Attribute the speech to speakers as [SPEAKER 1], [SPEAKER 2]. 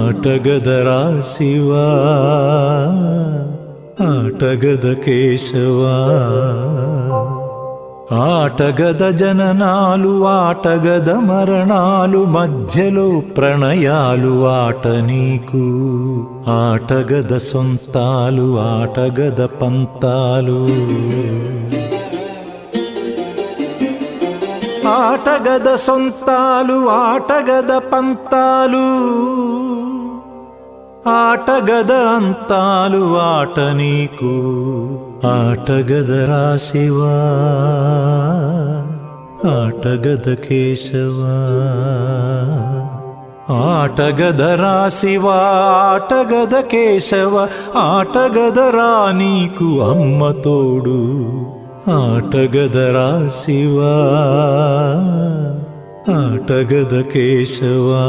[SPEAKER 1] ఆటగదరా శివా ఆటగద కేశవా ఆటగద జననాలు ఆటగద మరణాలు మధ్యలో ప్రణయాలు ఆట నీకు ఆటగద సొంతాలు ఆటగద పంతాలు ఆటగద సొంతాలు ఆటగద పంతాలు ఆటగద అంతాలు ఆట నీకు ఆటగదరా శివా ఆటగద కేశవా ఆటగదరా శివా ఆటగద కేశవ ఆటగదరా నీకు అమ్మ తోడు ఆటగదరా శివా ఆటగద కేశవా